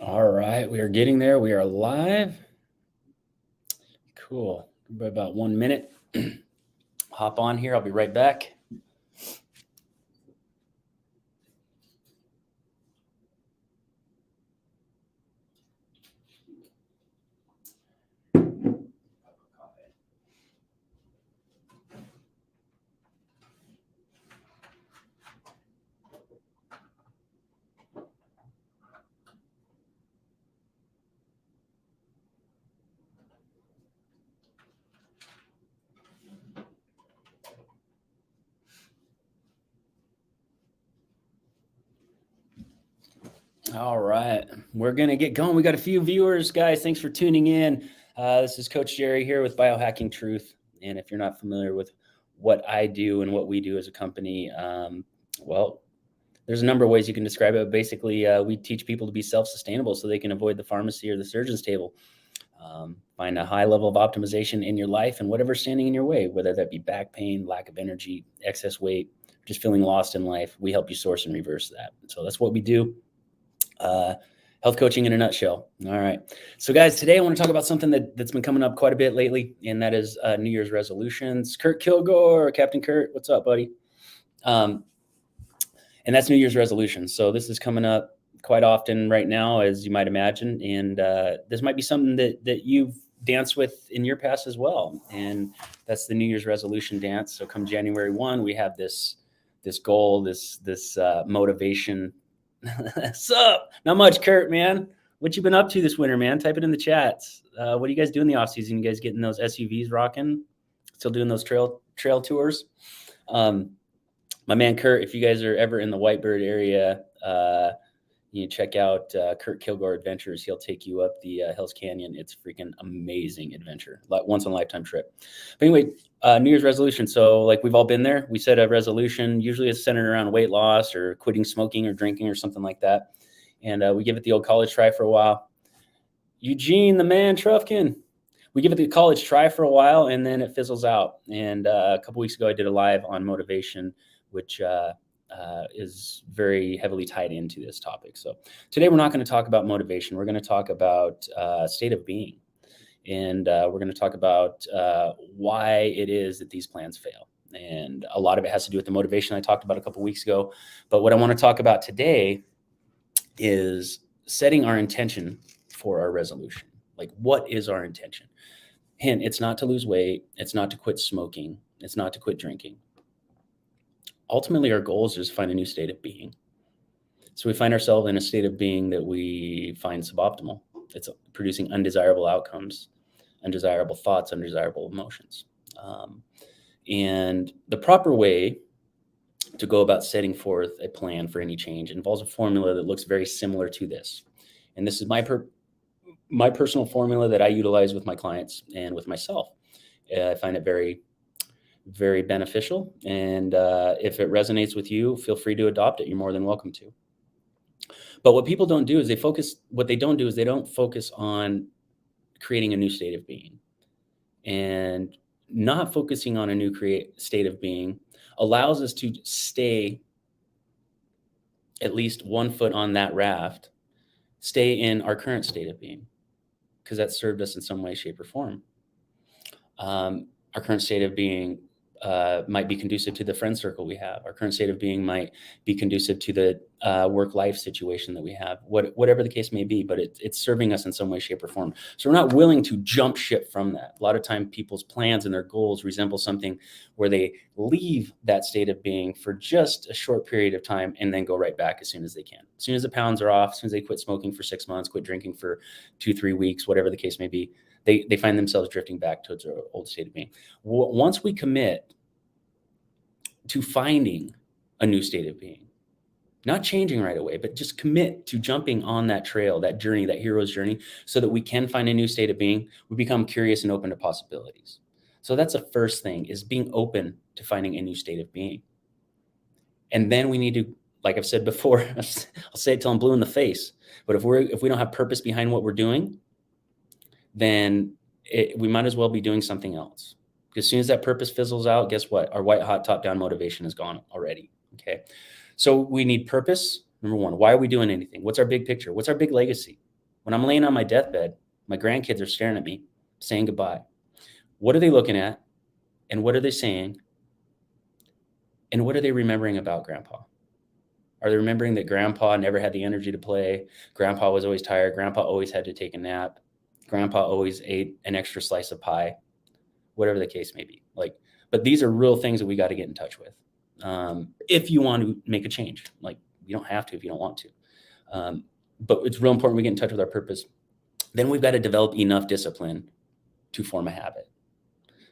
All right, we are getting there. We are live. Cool. About 1 minute. Hop on here. I'll be right back. All right, we're going to get going. We got a few viewers, guys. Thanks for tuning in. This is Coach Jerry here with Biohacking Truth. And if you're not familiar with what I do and what we do as a company, well, there's a number of ways you can describe it. Basically, we teach people to be self-sustainable so they can avoid the pharmacy or the surgeon's table. Find a high level of optimization in your life and whatever's standing in your way, whether that be back pain, lack of energy, excess weight, just feeling lost in life. We help you source and reverse that. So that's what we do. Health coaching in a nutshell. All right. So guys, today I want to talk about something that's been coming up quite a bit lately, and that is New Year's resolutions. Kurt Kilgore, Captain Kurt, what's up, buddy? And that's New Year's resolutions. So this is coming up quite often right now, as you might imagine. And this might be something that you've danced with in your past as well. And that's the New Year's resolution dance. So come January 1, we have this goal, this motivation. What's up? Not much, Kurt, man. What you been up to this winter, man? Type it in the chats. What do you guys do in the off season? You guys getting those SUVs rocking? Still doing those trail tours? My man Kurt, if you guys are ever in the Whitebird area, you check out Kurt Kilgore Adventures. He'll take you up the Hell's Canyon. It's a freaking amazing adventure, once in a lifetime trip. But anyway, New Year's resolution. So like we've all been there. We set a resolution. Usually it's centered around weight loss or quitting smoking or drinking or something like that. And we give it the old college try for a while. Eugene, the man, Trufkin. We give it the college try for a while and then it fizzles out. And a couple weeks ago, I did a live on motivation, which is very heavily tied into this topic. So today we're not going to talk about motivation. We're going to talk about state of being. And we're going to talk about why it is that these plans fail. And a lot of it has to do with the motivation I talked about a couple weeks ago. But what I want to talk about today is setting our intention for our resolution. Like, what is our intention? Hint, it's not to lose weight. It's not to quit smoking. It's not to quit drinking. Ultimately, our goal is just to find a new state of being. So we find ourselves in a state of being that we find suboptimal. It's producing undesirable outcomes, undesirable thoughts, undesirable emotions. And the proper way to go about setting forth a plan for any change involves a formula that looks very similar to this. And this is my personal formula that I utilize with my clients and with myself. I find it very, very beneficial. And if it resonates with you, feel free to adopt it. You're more than welcome to. But what people don't do is they don't focus on creating a new state of being. And not focusing on a new state of being allows us to stay at least 1 foot on that raft, stay in our current state of being, because that served us in some way, shape, or form. Our current state of being might be conducive to the friend circle we have. Our current state of being might be conducive to the work-life situation that we have, whatever the case may be, but it's serving us in some way, shape, or form. So we're not willing to jump ship from that. A lot of time people's plans and their goals resemble something where they leave that state of being for just a short period of time and then go right back as soon as they can. As soon as the pounds are off, as soon as they quit smoking for 6 months, quit drinking for 2-3 weeks, whatever the case may be, they find themselves drifting back towards their old state of being. Once we commit to finding a new state of being, not changing right away, but just commit to jumping on that trail, that journey, that hero's journey, so that we can find a new state of being, we become curious and open to possibilities. So that's the first thing, is being open to finding a new state of being. And then we need to, like I've said before, I'll say it till I'm blue in the face, but if we don't have purpose behind what we're doing, then we might as well be doing something else. Because as soon as that purpose fizzles out, guess what? Our white hot top down motivation is gone already. Okay. So we need purpose. Number one, why are we doing anything? What's our big picture? What's our big legacy? When I'm laying on my deathbed, my grandkids are staring at me, saying goodbye. What are they looking at? And what are they saying? And what are they remembering about grandpa? Are they remembering that grandpa never had the energy to play? Grandpa was always tired. Grandpa always had to take a nap. Grandpa always ate an extra slice of pie, whatever the case may be. But these are real things that we got to get in touch with. If you want to make a change, you don't have to if you don't want to. But it's real important we get in touch with our purpose. Then we've got to develop enough discipline to form a habit.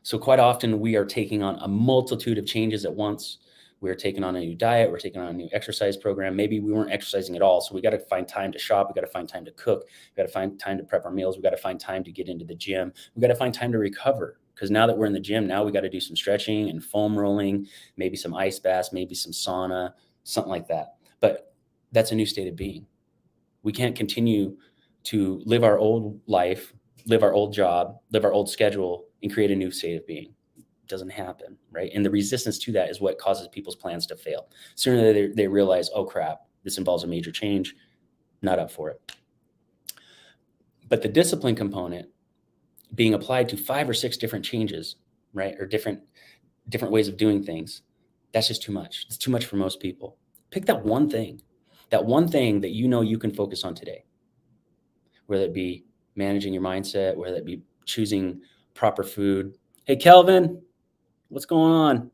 So quite often we are taking on a multitude of changes at once. We're taking on a new diet. We're taking on a new exercise program. Maybe we weren't exercising at all. So we got to find time to shop. We got to find time to cook. We got to find time to prep our meals. We got to find time to get into the gym. We got to find time to recover. Because now that we're in the gym, now we got to do some stretching and foam rolling, maybe some ice baths, maybe some sauna, something like that. But that's a new state of being. We can't continue to live our old life, live our old job, live our old schedule, and create a new state of being. It doesn't happen, right? And the resistance to that is what causes people's plans to fail. Sooner they realize, oh crap, this involves a major change, not up for it. But the discipline component being applied to 5 or 6 different changes, right? Or different ways of doing things. That's just too much. It's too much for most people. Pick that one thing that you can focus on today, whether it be managing your mindset, whether it be choosing proper food. Hey, Kelvin, what's going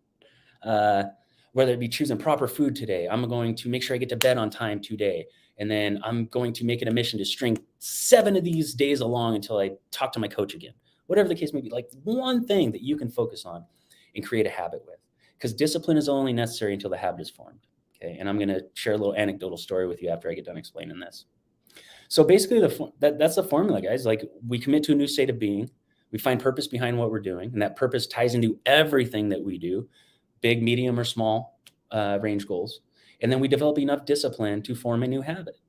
on? Whether it be choosing proper food today. I'm going to make sure I get to bed on time today. And then I'm going to make it a mission to string 7 of these days along until I talk to my coach again. Whatever the case may be, one thing that you can focus on and create a habit with. Because discipline is only necessary until the habit is formed. Okay. And I'm going to share a little anecdotal story with you after I get done explaining this. So basically that's the formula, guys. We commit to a new state of being. We find purpose behind what we're doing. And that purpose ties into everything that we do, big, medium, or small range goals. And then we develop enough discipline to form a new habit.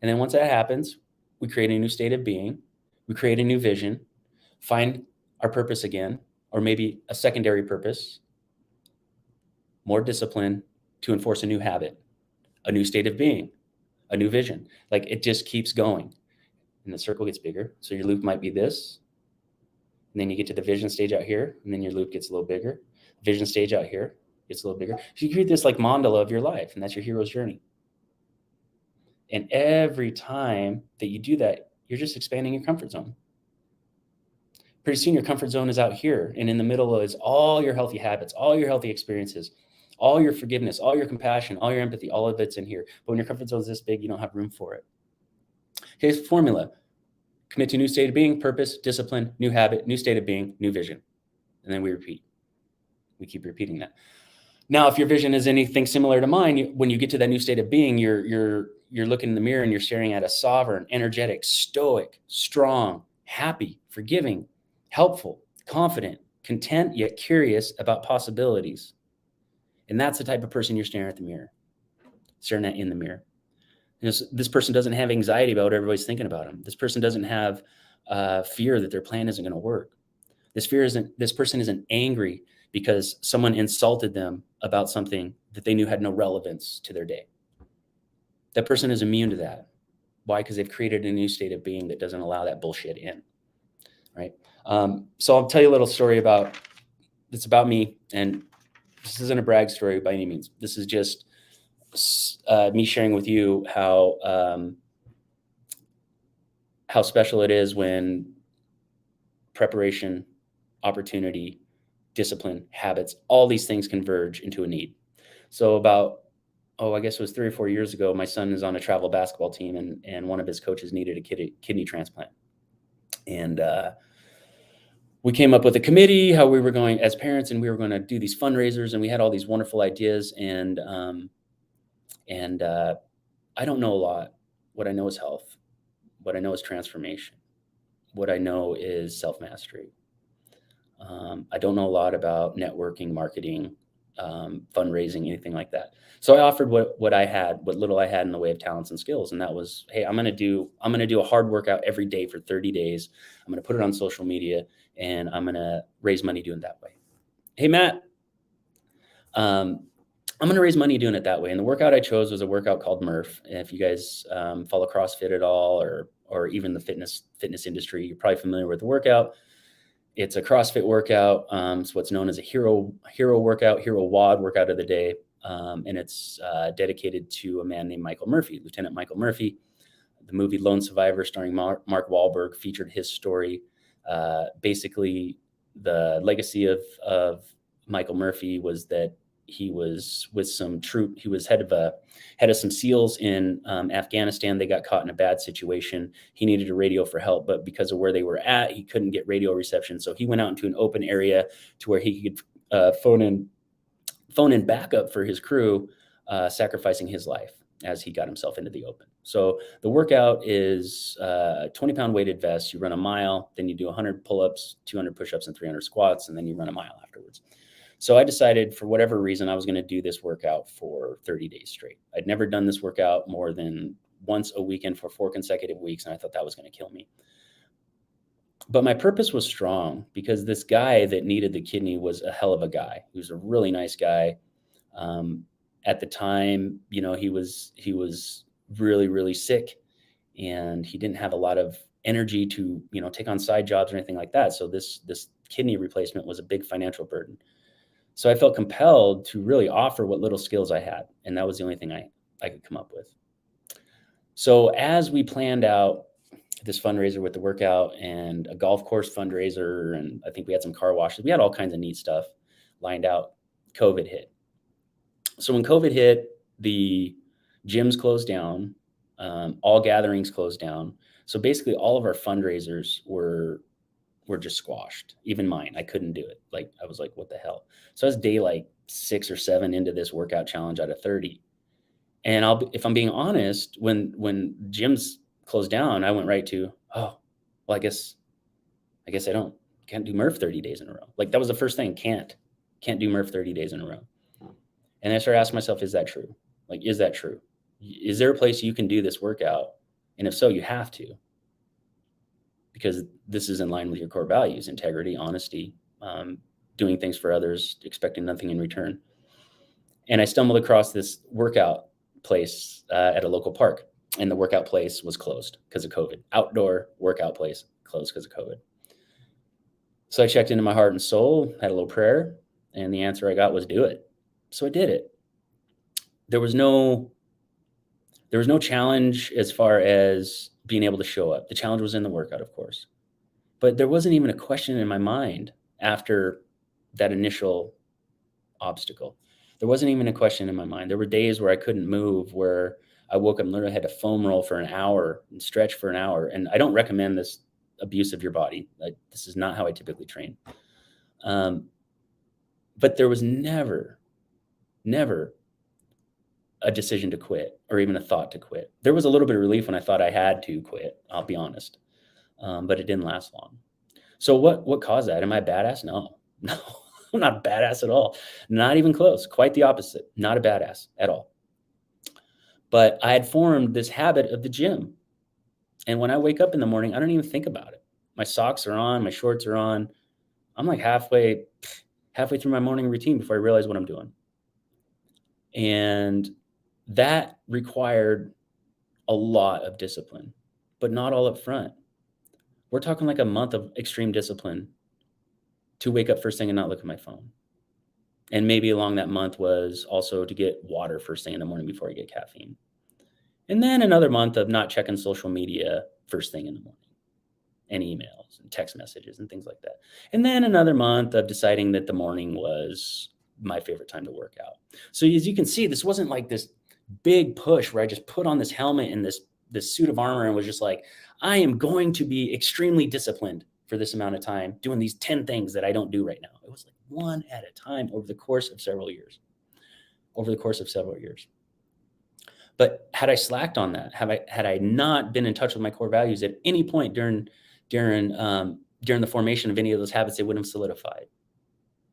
And then once that happens, we create a new state of being. We create a new vision, find our purpose again, or maybe a secondary purpose, more discipline to enforce a new habit, a new state of being, a new vision. It just keeps going. And the circle gets bigger. So your loop might be this. And then you get to the vision stage out here. And then your loop gets a little bigger. Vision stage out here gets a little bigger. So you create this mandala of your life, and that's your hero's journey. And every time that you do that, you're just expanding your comfort zone. Pretty soon your comfort zone is out here, and in the middle is all your healthy habits, all your healthy experiences, all your forgiveness, all your compassion, all your empathy, all of it's in here. But when your comfort zone is this big, you don't have room for it. Okay, so formula. Commit to new state of being, purpose, discipline, new habit, new state of being, new vision. And then we repeat. We keep repeating that. Now, if your vision is anything similar to mine, when you get to that new state of being, you're looking in the mirror and you're staring at a sovereign, energetic, stoic, strong, happy, forgiving, helpful, confident, content, yet curious about possibilities. And that's the type of person you're staring at in the mirror. This person doesn't have anxiety about what everybody's thinking about them. This person doesn't have fear that their plan isn't going to work. This person isn't angry because someone insulted them about something that they knew had no relevance to their day. That person is immune to that. Why? Because they've created a new state of being that doesn't allow that bullshit in, right? So I'll tell you a little story it's about me, and this isn't a brag story by any means. This is just me sharing with you how special it is when preparation, opportunity, discipline, habits, all these things converge into a need. So about, I guess it was 3 or 4 years ago, my son is on a travel basketball team, and one of his coaches needed a kidney transplant. And we came up with a committee, how we were going as parents, and we were going to do these fundraisers, and we had all these wonderful ideas. And I don't know a lot. What I know is health. What I know is transformation. What I know is self-mastery. I don't know a lot about networking, marketing, fundraising, anything like that. So I offered what little I had in the way of talents and skills. And that was, hey, I'm going to do a hard workout every day for 30 days. I'm going to put it on social media, and I'm going to raise money doing it that way. Hey, Matt. I'm going to raise money doing it that way. And the workout I chose was a workout called Murph. And if you guys follow CrossFit at all, or even the fitness industry, you're probably familiar with the workout. It's a CrossFit workout. It's what's known as a hero workout, hero WOD workout of the day. And it's dedicated to a man named Michael Murphy, Lieutenant Michael Murphy. The movie Lone Survivor, starring Mark Wahlberg, featured his story. Basically, the legacy of Michael Murphy was that he was with some troop. He was head of some SEALs in Afghanistan. They got caught in a bad situation. He needed a radio for help, but because of where they were at, he couldn't get radio reception. So he went out into an open area to where he could phone in backup for his crew, sacrificing his life as he got himself into the open. So the workout is 20-pound weighted vest. You run a mile, then you do 100 pull-ups, 200 push-ups, and 300 squats, and then you run a mile afterwards. So I decided, for whatever reason, I was going to do this workout for 30 days straight. I'd never done this workout more than once a weekend for 4 consecutive weeks, and I thought that was going to kill me. But my purpose was strong, because this guy that needed the kidney was a hell of a guy. He was a really nice guy. At the time, he was really, really sick, and he didn't have a lot of energy to, take on side jobs or anything like that. So this kidney replacement was a big financial burden. So I felt compelled to really offer what little skills I had. And that was the only thing I could come up with. So as we planned out this fundraiser with the workout and a golf course fundraiser, and I think we had some car washes, we had all kinds of neat stuff lined out, COVID hit. So when COVID hit, the gyms closed down, all gatherings closed down. So basically all of our fundraisers were just squashed. Even mine, I couldn't do it. I was like, what the hell? So I was day 6 or 7 into this workout challenge out of 30. And if I'm being honest, when gyms closed down, I went right to, I guess I can't do Murph 30 days in a row. That was the first thing. Can't do Murph 30 days in a row. And I started asking myself, is that true? Is that true? Is there a place you can do this workout? And if so, you have to, because this is in line with your core values: integrity, honesty, doing things for others, expecting nothing in return. And I stumbled across this workout place at a local park, and the workout place was closed because of COVID. Outdoor workout place closed because of COVID. So I checked into my heart and soul, had a little prayer, and the answer I got was do it. So I did it. There was no challenge as far as being able to show up. The challenge was in the workout, of course. But there wasn't even a question in my mind after that initial obstacle. There wasn't even a question in my mind. There were days where I couldn't move, where I woke up and literally had to foam roll for an hour and stretch for an hour. And I don't recommend this abuse of your body. This is not how I typically train. But there was never a decision to quit, or even a thought to quit. There was a little bit of relief when I thought I had to quit, I'll be honest. But it didn't last long. So what caused that? Am I a badass? No, I'm not a badass at all. Not even close. Quite the opposite. Not a badass at all. But I had formed this habit of the gym. And when I wake up in the morning, I don't even think about it. My socks are on, my shorts are on. I'm halfway through my morning routine before I realize what I'm doing. And that required a lot of discipline, but not all up front. We're talking a month of extreme discipline to wake up first thing and not look at my phone. And maybe along that month was also to get water first thing in the morning before I get caffeine. And then another month of not checking social media first thing in the morning, and emails and text messages and things like that. And then another month of deciding that the morning was my favorite time to work out. So as you can see, this wasn't this big push where I just put on this helmet and this suit of armor and was just I am going to be extremely disciplined for this amount of time doing these 10 things that I don't do right now. It was one at a time over the course of several years. But had I slacked on that, had I not been in touch with my core values at any point during the formation of any of those habits, they wouldn't have solidified.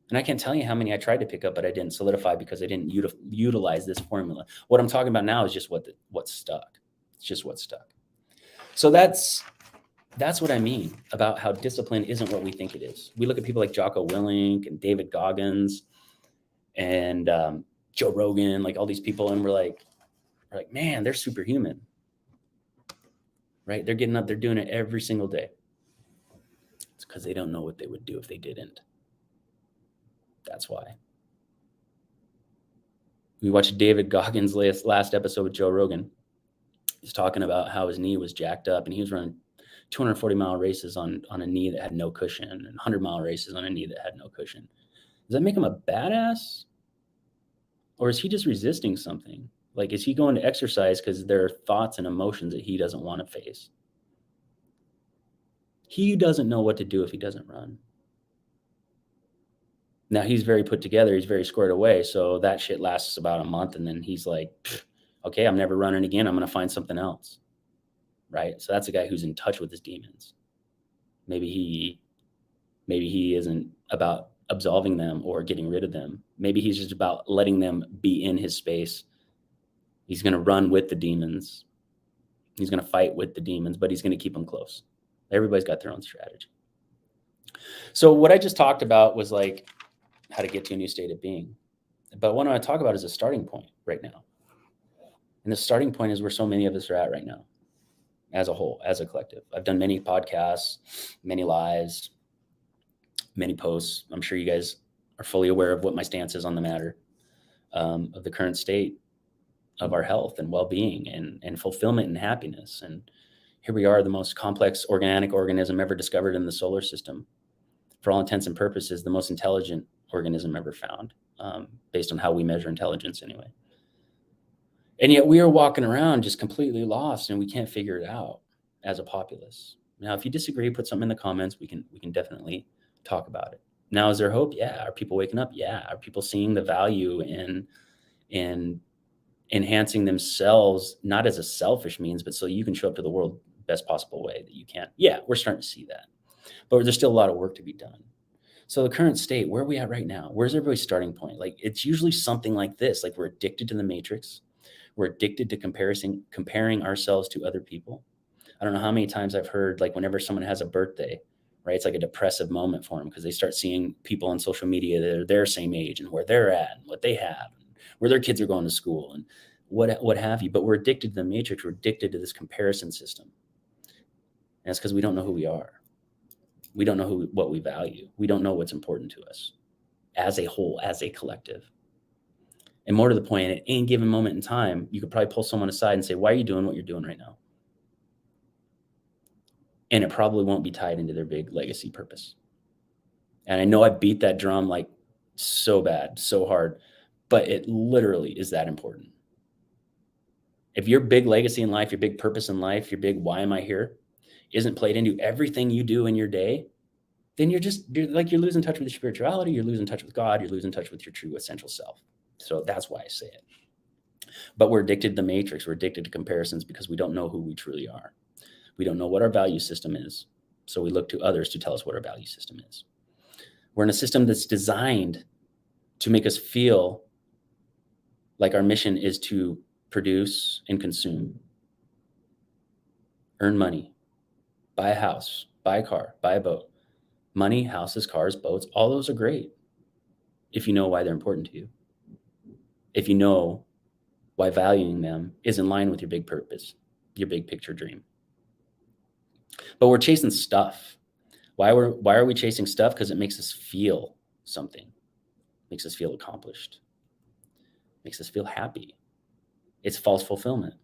And I can't tell you how many I tried to pick up, but I didn't solidify because I didn't utilize this formula. What I'm talking about now is just what stuck. It's just what stuck. So that's what I mean about how discipline isn't what we think it is. We look at people like Jocko Willink and David Goggins, and Joe Rogan, like all these people, and we're like, man, they're superhuman, right? They're getting up, they're doing it every single day. It's because they don't know what they would do if they didn't. That's why. We watched David Goggins' last episode with Joe Rogan. He's talking about how his knee was jacked up, and he was running 240-mile races on a knee that had no cushion, and 100-mile races on a knee that had no cushion. Does that make him a badass? Or is he just resisting something? Like, is he going to exercise because there are thoughts and emotions that he doesn't want to face? He doesn't know what to do if he doesn't run. Now, he's very put together. He's very squared away. So that shit lasts about a month. And then he's like, okay, I'm never running again. I'm going to find something else. Right? So that's a guy who's in touch with his demons. Maybe he isn't about absolving them or getting rid of them. Maybe he's just about letting them be in his space. He's going to run with the demons. He's going to fight with the demons, but he's going to keep them close. Everybody's got their own strategy. So what I just talked about was like how to get to a new state of being. But what I want to talk about is a starting point right now. And the starting point is where so many of us are at right now, as a whole, as a collective. I've done many podcasts, many lives, many posts. I'm sure you guys are fully aware of what my stance is on the matter of the current state of our health and well-being and fulfillment and happiness. And here we are, the most complex organic organism ever discovered in the solar system. For all intents and purposes, the most intelligent organism ever found, based on how we measure intelligence anyway. And yet we are walking around just completely lost, and we can't figure it out as a populace. Now, if you disagree, put something in the comments. We can definitely talk about it. Now, is there hope? Yeah. Are people waking up? Yeah. Are people seeing the value in enhancing themselves, not as a selfish means, but so you can show up to the world best possible way that you can? Yeah, we're starting to see that. But there's still a lot of work to be done. So the current state, where are we at right now? Where's everybody's starting point? Like, it's usually something like this. Like, we're addicted to the matrix. We're addicted to comparing ourselves to other people. I don't know how many times I've heard, like, whenever someone has a birthday, right? It's like a depressive moment for them because they start seeing people on social media that are their same age and where they're at and what they have and where their kids are going to school and what have you. But we're addicted to the matrix. We're addicted to this comparison system. And it's because we don't know who we are. We don't know what we value. We don't know what's important to us as a whole, as a collective. And more to the point, at any given moment in time, you could probably pull someone aside and say, why are you doing what you're doing right now? And it probably won't be tied into their big legacy purpose. And I know I beat that drum like so bad, so hard, but it literally is that important. If your big legacy in life, your big purpose in life, your big why am I here isn't played into everything you do in your day, then you're losing touch with your spirituality, you're losing touch with God, you're losing touch with your true essential self. So that's why I say it. But we're addicted to the matrix. We're addicted to comparisons because we don't know who we truly are. We don't know what our value system is. So we look to others to tell us what our value system is. We're in a system that's designed to make us feel like our mission is to produce and consume, earn money, buy a house, buy a car, buy a boat. Money, houses, cars, boats, all those are great if you know why they're important to you. If you know why valuing them is in line with your big purpose, your big picture dream. But we're chasing stuff. Why are we chasing stuff? Because it makes us feel something. Makes us feel accomplished. Makes us feel happy. It's false fulfillment.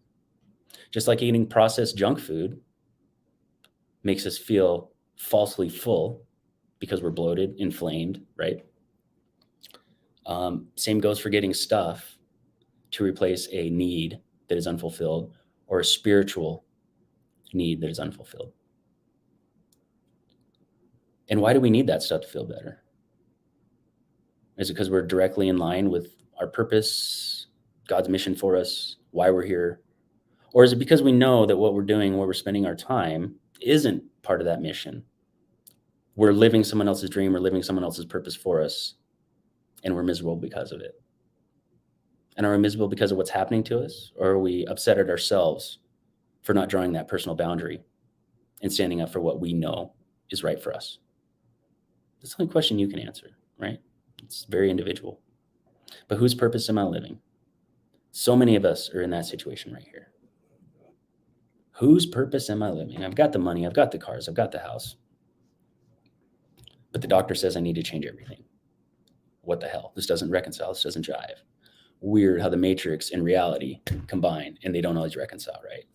Just like eating processed junk food makes us feel falsely full because we're bloated, inflamed, right? Same goes for getting stuff to replace a need that is unfulfilled or a spiritual need that is unfulfilled. And why do we need that stuff to feel better? Is it because we're directly in line with our purpose, God's mission for us, why we're here? Or is it because we know that what we're doing, where we're spending our time, isn't part of that mission? We're living someone else's dream, we're living someone else's purpose for us, and we're miserable because of it. And are we miserable because of what's happening to us? Or are we upset at ourselves for not drawing that personal boundary and standing up for what we know is right for us? That's the only question you can answer, right? It's very individual. But whose purpose am I living? So many of us are in that situation right here. Whose purpose am I living? I've got the money, I've got the cars, I've got the house. But the doctor says I need to change everything. What the hell? This doesn't reconcile, this doesn't jive. Weird how the matrix and reality combine and they don't always reconcile, right?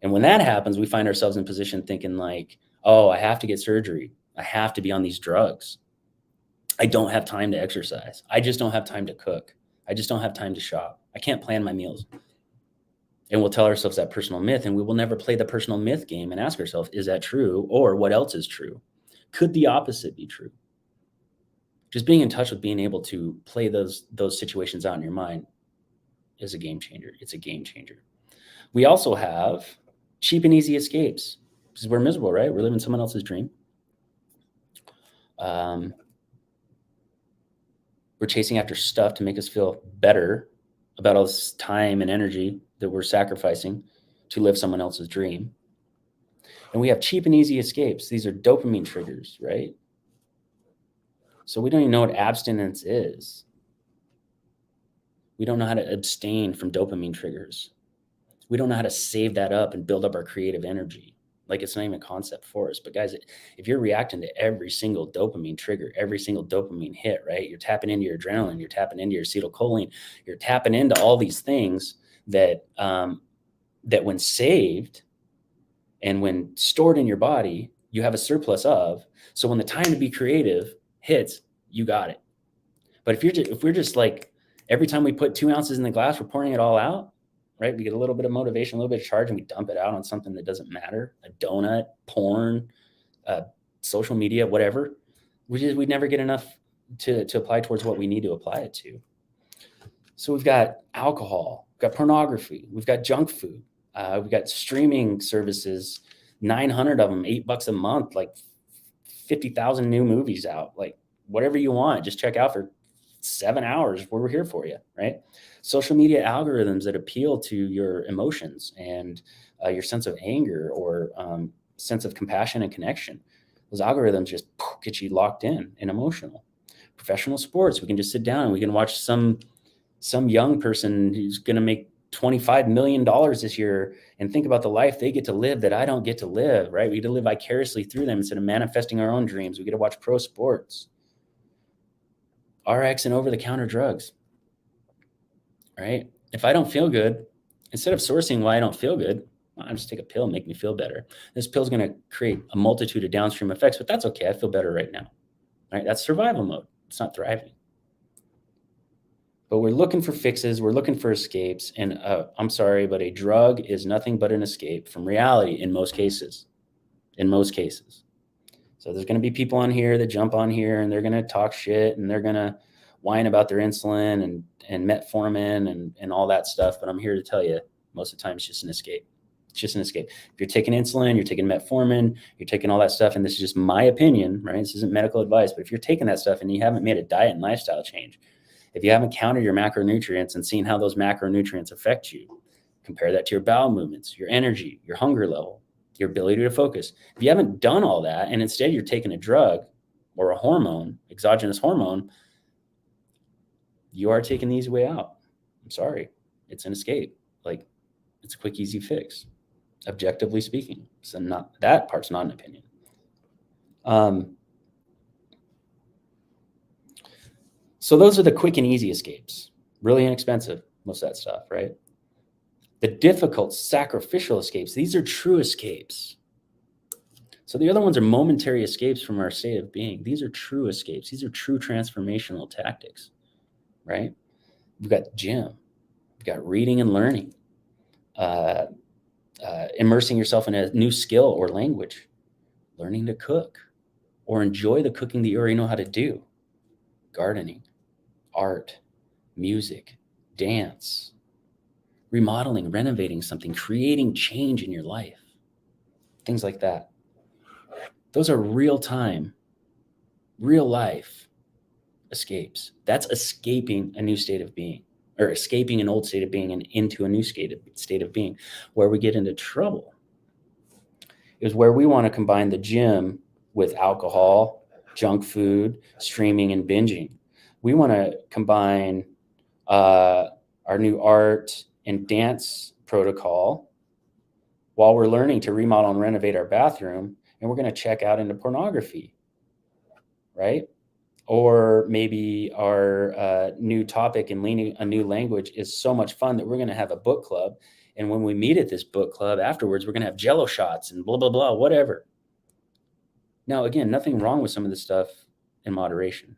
And when that happens, we find ourselves in a position thinking like, oh, I have to get surgery. I have to be on these drugs. I don't have time to exercise. I just don't have time to cook. I just don't have time to shop. I can't plan my meals. And we'll tell ourselves that personal myth, and we will never play the personal myth game and ask ourselves, is that true? Or what else is true? Could the opposite be true? Just being in touch with being able to play those situations out in your mind is a game changer. It's a game changer. We also have cheap and easy escapes because we're miserable, right? We're living someone else's dream. We're chasing after stuff to make us feel better about all this time and energy that we're sacrificing to live someone else's dream. And we have cheap and easy escapes. These are dopamine triggers, right? So we don't even know what abstinence is. We don't know how to abstain from dopamine triggers. We don't know how to save that up and build up our creative energy. Like it's not even a concept for us. But guys, if you're reacting to every single dopamine trigger, every single dopamine hit, right? You're tapping into your adrenaline, you're tapping into your acetylcholine, you're tapping into all these things that that when saved and when stored in your body, you have a surplus of. So when the time to be creative hits, you got it. But if we're just like every time we put 2 ounces in the glass, we're pouring it all out, right? We get a little bit of motivation, a little bit of charge, and we dump it out on something that doesn't matter, a donut, porn, social media, whatever. We'd never get enough to apply towards what we need to apply it to. So we've got alcohol, we've got pornography, we've got junk food, we've got streaming services, 900 of them, $8 a month, like 50,000 new movies out, like whatever you want, just check out for 7 hours. We're here for you, right? Social media algorithms that appeal to your emotions and your sense of anger or sense of compassion and connection. Those algorithms just get you locked in and emotional. Professional sports, we can just sit down and we can watch some young person who's going to make $25 million this year and think about the life they get to live that I don't get to live, right? We get to live vicariously through them instead of manifesting our own dreams. We get to watch pro sports, RX and over-the-counter drugs, right? If I don't feel good, instead of sourcing why I don't feel good, I'll just take a pill and make me feel better. This pill is going to create a multitude of downstream effects, but that's okay. I feel better right now, right? That's survival mode. It's not thriving. But we're looking for fixes. We're looking for escapes. And I'm sorry, but a drug is nothing but an escape from reality in most cases. In most cases. So there's going to be people on here that jump on here and they're going to talk shit and they're going to whine about their insulin and metformin and all that stuff. But I'm here to tell you, most of the time, it's just an escape. It's just an escape. If you're taking insulin, you're taking metformin, you're taking all that stuff. And this is just my opinion, right? This isn't medical advice. But if you're taking that stuff and you haven't made a diet and lifestyle change, if you haven't counted your macronutrients and seen how those macronutrients affect you, compare that to your bowel movements, your energy, your hunger level, your ability to focus. If you haven't done all that and instead you're taking a drug or a hormone, exogenous hormone, you are taking the easy way out. I'm sorry. It's an escape. Like it's a quick, easy fix, objectively speaking. So not that part's not an opinion. So those are the quick and easy escapes, really inexpensive, most of that stuff, right? The difficult, sacrificial escapes, these are true escapes. So the other ones are momentary escapes from our state of being. These are true escapes. These are true transformational tactics, right? We've got gym, we've got reading and learning, immersing yourself in a new skill or language, learning to cook or enjoy the cooking that you already know how to do, gardening, art, music, dance, remodeling, renovating something, creating change in your life, things like that. Those are real time, real life escapes. That's escaping a new state of being, or escaping an old state of being and into a new state of being. Where we get into trouble is where we want to combine the gym with alcohol, junk food, streaming, and binging. We want to combine our new art and dance protocol while we're learning to remodel and renovate our bathroom, and we're going to check out into pornography, right? Or maybe our new topic and learning a new language is so much fun that we're going to have a book club. And when we meet at this book club afterwards, we're going to have Jello shots and blah, blah, blah, whatever. Now, again, nothing wrong with some of this stuff in moderation.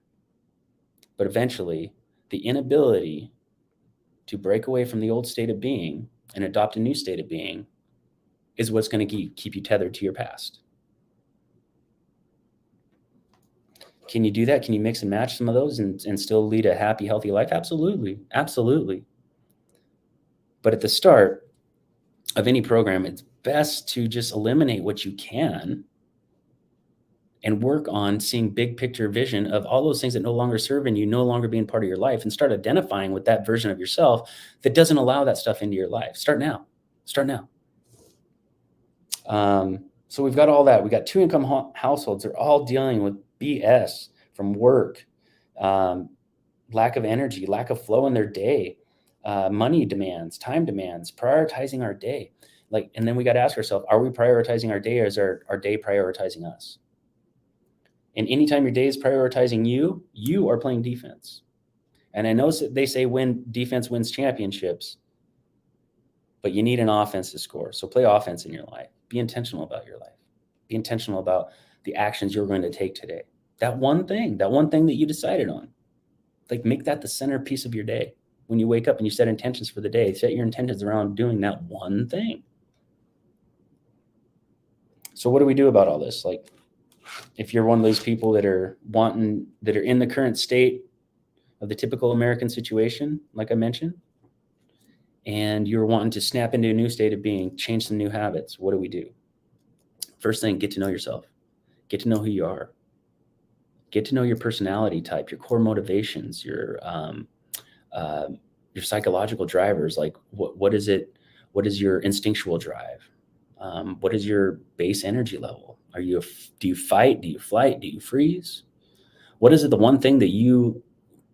But eventually, the inability to break away from the old state of being and adopt a new state of being is what's going to keep you tethered to your past. Can you do that? Can you mix and match some of those and still lead a happy, healthy life? Absolutely. Absolutely. But at the start of any program, it's best to just eliminate what you can and work on seeing big picture vision of all those things that no longer serve and you no longer being part of your life, and start identifying with that version of yourself that doesn't allow that stuff into your life. Start now. So we've got all that. We got 2-income households. They're all dealing with BS from work, lack of energy, lack of flow in their day, money demands, time demands, prioritizing our day. And then we got to ask ourselves, are we prioritizing our day, or is our day prioritizing us? And anytime your day is prioritizing you, you are playing defense. And I know they say defense wins championships, but you need an offense to score. So play offense in your life. Be intentional about your life. Be intentional about the actions you're going to take today. That one thing that you decided on, make that the centerpiece of your day. When you wake up and you set intentions for the day, set your intentions around doing that one thing. So what do we do about all this? If you're one of those people that are in the current state of the typical American situation, like I mentioned, and you're wanting to snap into a new state of being, change some new habits, what do we do? First thing, get to know yourself. Get to know who you are. Get to know your personality type, your core motivations, your psychological drivers. What is it? What is your instinctual drive? What is your base energy level? Do you fight? Do you flight? Do you freeze? What is it? The one thing that you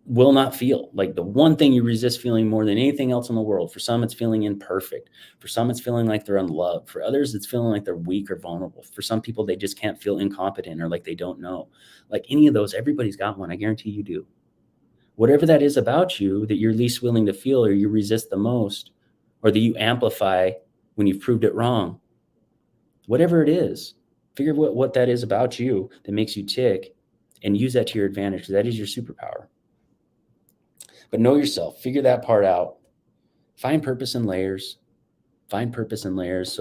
will not feel, the one thing you resist feeling more than anything else in the world. For some, it's feeling imperfect. For some, it's feeling like they're unloved. For others, it's feeling like they're weak or vulnerable. For some people, they just can't feel incompetent or like they don't know. Any of those, everybody's got one. I guarantee you do. Whatever that is about you that you're least willing to feel, or you resist the most, or that you amplify when you've proved it wrong, whatever it is, figure what that is about you that makes you tick and use that to your advantage, because that is your superpower. But know yourself, figure that part out, find purpose in layers. So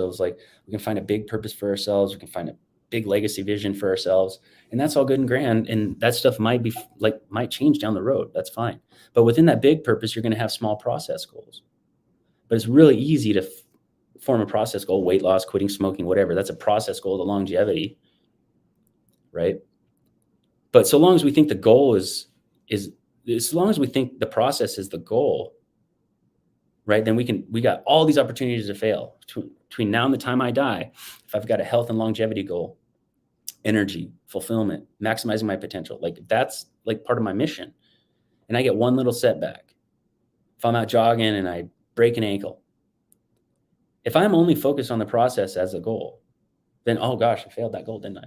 it's we can find a big purpose for ourselves. We can find a big legacy vision for ourselves, and that's all good and grand. And that stuff might change down the road. That's fine. But within that big purpose, you're going to have small process goals. But it's really easy to form a process goal, weight loss, quitting smoking, whatever. That's a process goal to longevity, right? But so long as we think the goal is as long as we think the process is the goal, right, then we got all these opportunities to fail between now and the time I die. If I've got a health and longevity goal, energy, fulfillment, maximizing my potential, that's part of my mission, and I get one little setback. If I'm out jogging and I break an ankle, if I'm only focused on the process as a goal, then, oh gosh, I failed that goal, didn't I?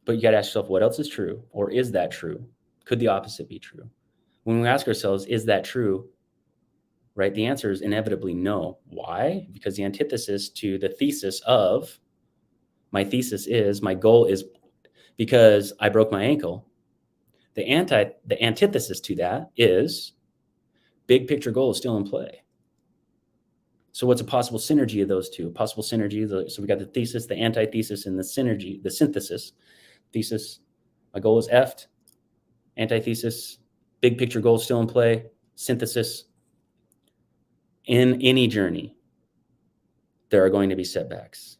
But you got to ask yourself, what else is true? Or is that true? Could the opposite be true? When we ask ourselves, is that true? Right? The answer is inevitably no. Why? Because the antithesis to the thesis of my thesis is my goal is because I broke my ankle. The antithesis to that is big picture goal is still in play. So what's a possible synergy of those two? Possible synergy. So we got the thesis, the antithesis, and the synergy, the synthesis. Thesis, my goal is effed. Antithesis, big picture goal still in play. Synthesis. In any journey, there are going to be setbacks.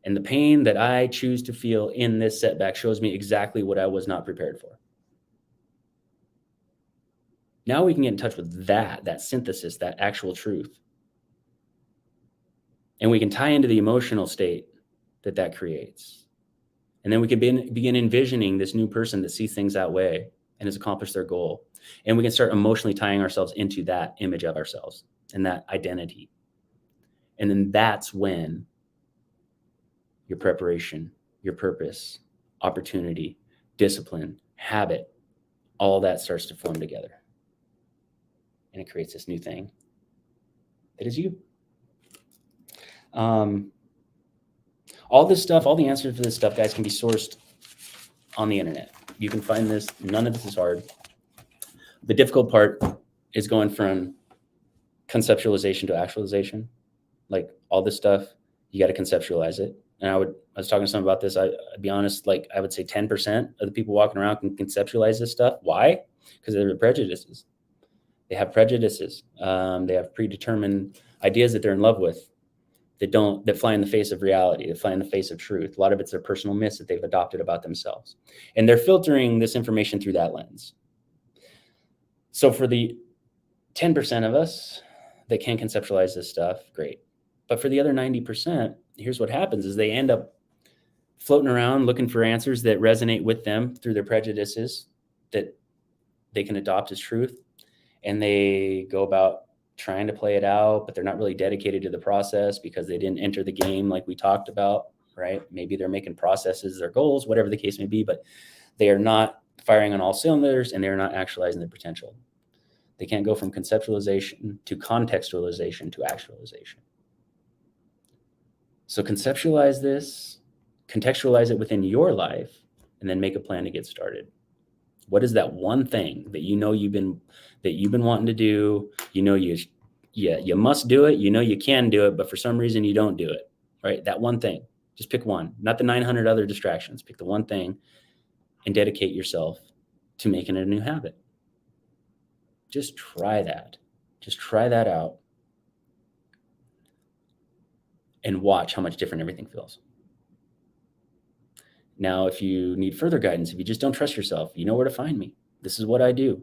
And the pain that I choose to feel in this setback shows me exactly what I was not prepared for. Now we can get in touch with that synthesis, that actual truth. And we can tie into the emotional state that creates. And then we can begin envisioning this new person that sees things that way, and has accomplished their goal. And we can start emotionally tying ourselves into that image of ourselves and that identity. And then that's when your preparation, your purpose, opportunity, discipline, habit, all that starts to form together. And it creates this new thing that is you. All this stuff, all the answers for this stuff, guys, can be sourced on the internet. You can find this. None of this is hard. The difficult part is going from conceptualization to actualization. Like all this stuff, you got to conceptualize it. And I was talking to someone about this. I'd be honest, like I would say 10% of the people walking around can conceptualize this stuff. Why? Because they're prejudices. They have prejudices. They have predetermined ideas that they're in love with that fly in the face of reality, that fly in the face of truth. A lot of it's their personal myths that they've adopted about themselves. And they're filtering this information through that lens. So for the 10% of us that can conceptualize this stuff, great. But for the other 90%, here's what happens is they end up floating around looking for answers that resonate with them through their prejudices that they can adopt as truth. And they go about trying to play it out, but they're not really dedicated to the process because they didn't enter the game like we talked about, right? Maybe they're making processes their goals, whatever the case may be, but they are not firing on all cylinders and they're not actualizing their potential. They can't go from conceptualization to contextualization to actualization. So conceptualize this, contextualize it within your life, and then make a plan to get started. What is that one thing that you know you've been wanting to do? You know you must do it. You know you can do it, but for some reason you don't do it, right? That one thing. Just pick one, not the 900 other distractions. Pick the one thing and dedicate yourself to making it a new habit. Just try that. Just try that out and watch how much different everything feels. Now, if you need further guidance, if you just don't trust yourself, you know where to find me. This is what I do.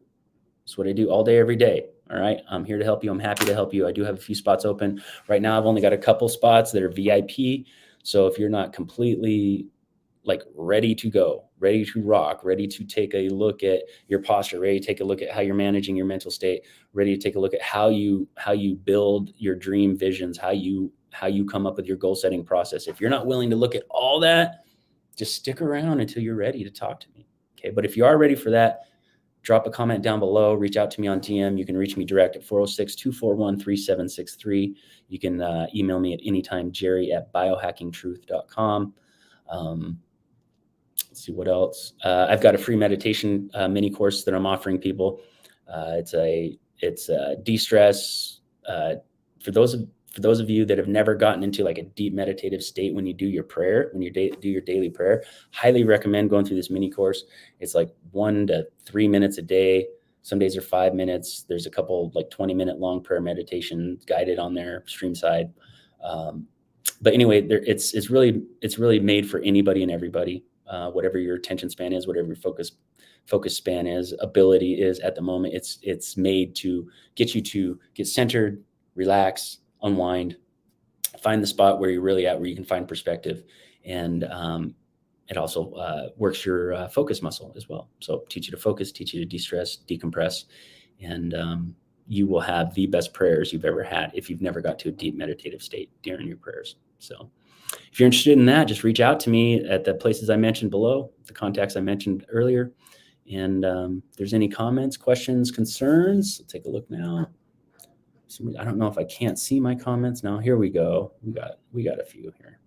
This is what I do all day, every day. All right. I'm here to help you. I'm happy to help you. I do have a few spots open right now. I've only got a couple spots that are VIP. So if you're not completely like ready to go, ready to rock, ready to take a look at your posture, ready to take a look at how you're managing your mental state, ready to take a look at how you build your dream visions, how you come up with your goal setting process. If you're not willing to look at all that, just stick around until you're ready to talk to me. Okay. But if you are ready for that, drop a comment down below, reach out to me on DM. You can reach me direct at 406-241-3763. You can email me at any time, jerry@biohackingtruth.com. Let's see what else. I've got a free meditation mini course that I'm offering people. It's a de-stress for those of you that have never gotten into like a deep meditative state when you do your prayer, when you do your daily prayer. Highly recommend going through this mini course. It's like 1 to 3 minutes a day. Some days are 5 minutes. There's a couple like 20-minute long prayer meditation guided on there, stream side. But anyway, it's really made for anybody and everybody. Whatever your attention span is, whatever your focus span is, ability is at the moment, it's made to get you to get centered, relax, unwind, find the spot where you're really at, where you can find perspective. And it also works your focus muscle as well. So teach you to focus, teach you to de-stress, decompress, and you will have the best prayers you've ever had if you've never got to a deep meditative state during your prayers. So if you're interested in that, just reach out to me at the places I mentioned below, the contacts I mentioned earlier. And if there's any comments, questions, concerns, I'll take a look now. I don't know if I can't see my comments now. Here we go. We got a few here.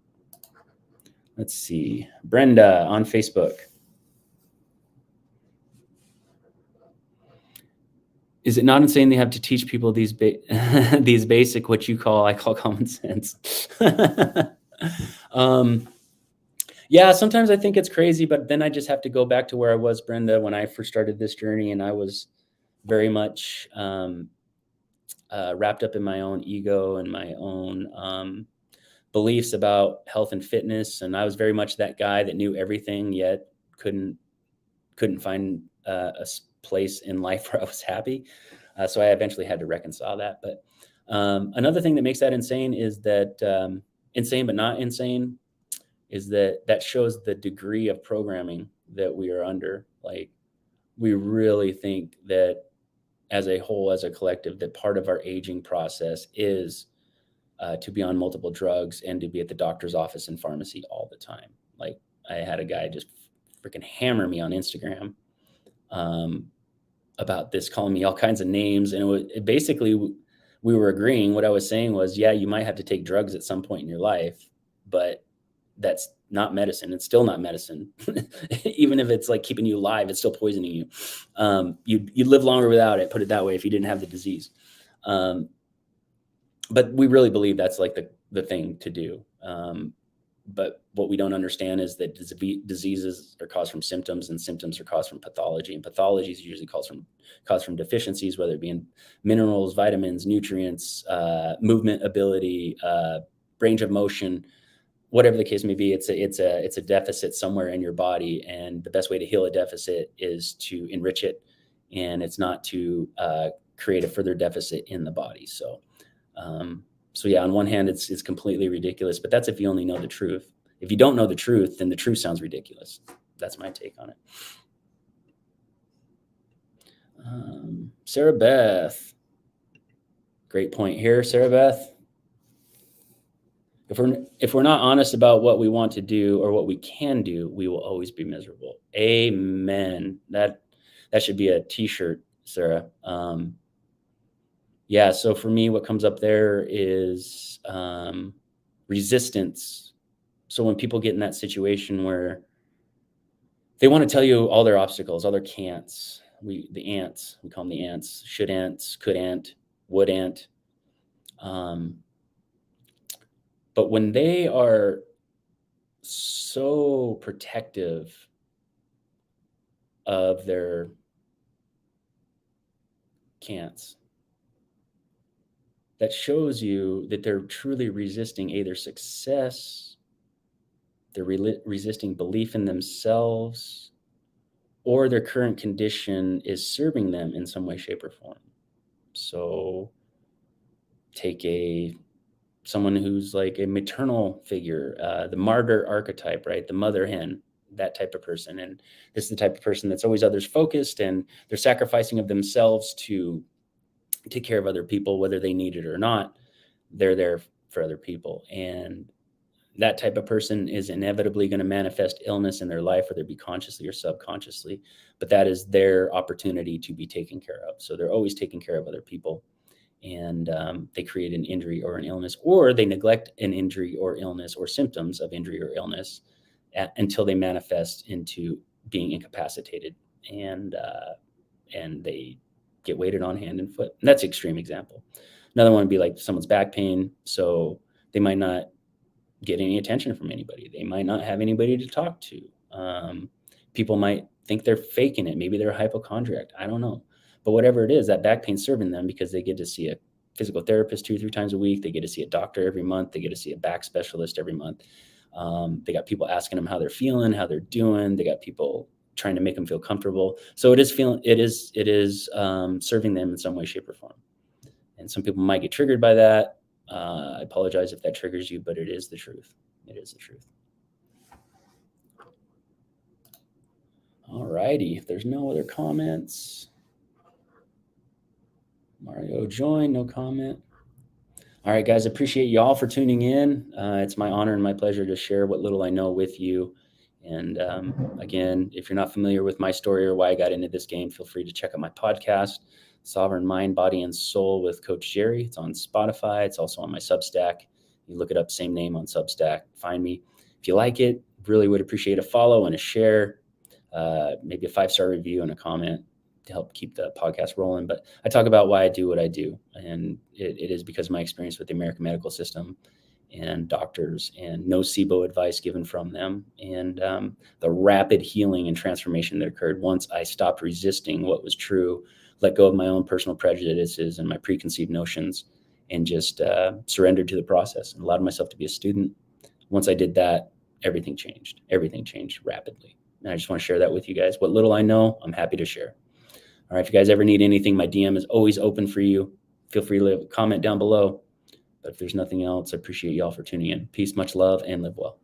Let's see. Brenda on Facebook. Is it not insane they have to teach people these these basic, what I call common sense? Yeah, sometimes I think it's crazy, but then I just have to go back to where I was, Brenda, when I first started this journey, and I was very much wrapped up in my own ego and my own beliefs about health and fitness. And I was very much that guy that knew everything, yet couldn't find a place in life where I was happy. So I eventually had to reconcile that. But another thing that makes that insane is that insane, but not insane, is that shows the degree of programming that we are under. Like we really think that as a whole, as a collective, that part of our aging process is to be on multiple drugs and to be at the doctor's office and pharmacy all the time. Like, I had a guy just freaking hammer me on Instagram about this, calling me all kinds of names. And it basically, we were agreeing. What I was saying was, yeah, you might have to take drugs at some point in your life, but that's not medicine. It's still not medicine. Even if it's like keeping you alive, it's still poisoning you. You'd live longer without it, put it that way, if you didn't have the disease. But we really believe that's like the thing to do. But what we don't understand is that diseases are caused from symptoms, and symptoms are caused from pathology, and pathology is usually caused from deficiencies, whether it be in minerals, vitamins, nutrients, movement ability, range of motion, whatever the case may be. It's a deficit somewhere in your body, and the best way to heal a deficit is to enrich it, and it's not to create a further deficit in the body. So yeah, on one hand, it's completely ridiculous, but that's if you only know the truth. If you don't know the truth, then the truth sounds ridiculous. That's my take on it. Sarah Beth, great point here, Sarah Beth. If we're not honest about what we want to do or what we can do, we will always be miserable. Amen. That should be a t-shirt, Sarah. Yeah. So for me, what comes up there is resistance. So when people get in that situation where they want to tell you all their obstacles, all their can'ts, we call them the ants, should ants, could ant, would ant. But when they are so protective of their can'ts, that shows you that they're truly resisting either success, they're resisting belief in themselves, or their current condition is serving them in some way, shape, or form. So take someone who's like a maternal figure, the martyr archetype, right? The mother hen, that type of person. And this is the type of person that's always others focused, and they're sacrificing of themselves to take care of other people, whether they need it or not. They're there for other people. And that type of person is inevitably going to manifest illness in their life, whether it be consciously or subconsciously, but that is their opportunity to be taken care of. So they're always taking care of other people, and they create an injury or an illness, or they neglect an injury or illness or symptoms of injury or illness until they manifest into being incapacitated, and they get weighted on hand and foot. And that's an extreme example. Another one would be like someone's back pain. So they might not get any attention from anybody. They might not have anybody to talk to. People might think they're faking it. Maybe they're a hypochondriac. I don't know. But whatever it is, that back pain's serving them because they get to see a physical therapist 2-3 times a week. They get to see a doctor every month. They get to see a back specialist every month. They got people asking them how they're feeling, how they're doing. They got people trying to make them feel comfortable. So it is serving them in some way, shape, or form. And some people might get triggered by that. I apologize if that triggers you, but it is the truth. It is the truth. All righty. If there's no other comments, Mario joined, no comment. All right, guys, appreciate y'all for tuning in. It's my honor and my pleasure to share what little I know with you. And again, if you're not familiar with my story or why I got into this game, feel free to check out my podcast, Sovereign Mind, Body, and Soul with Coach Jerry. It's on Spotify. It's also on my Substack. You look it up, same name on Substack. Find me. If you like it, really would appreciate a follow and a share, maybe a 5-star review and a comment to help keep the podcast rolling. But I talk about why I do what I do. And it is because of my experience with the American medical system and doctors, and no SIBO advice given from them, and the rapid healing and transformation that occurred once I stopped resisting what was true, let go of my own personal prejudices and my preconceived notions, and just surrendered to the process and allowed myself to be a student. Once I did that, everything changed. Everything changed rapidly. And I just want to share that with you guys. What little I know, I'm happy to share. All right, if you guys ever need anything, my DM is always open for you. Feel free to leave a comment down below. But if there's nothing else, I appreciate y'all for tuning in. Peace, much love, and live well.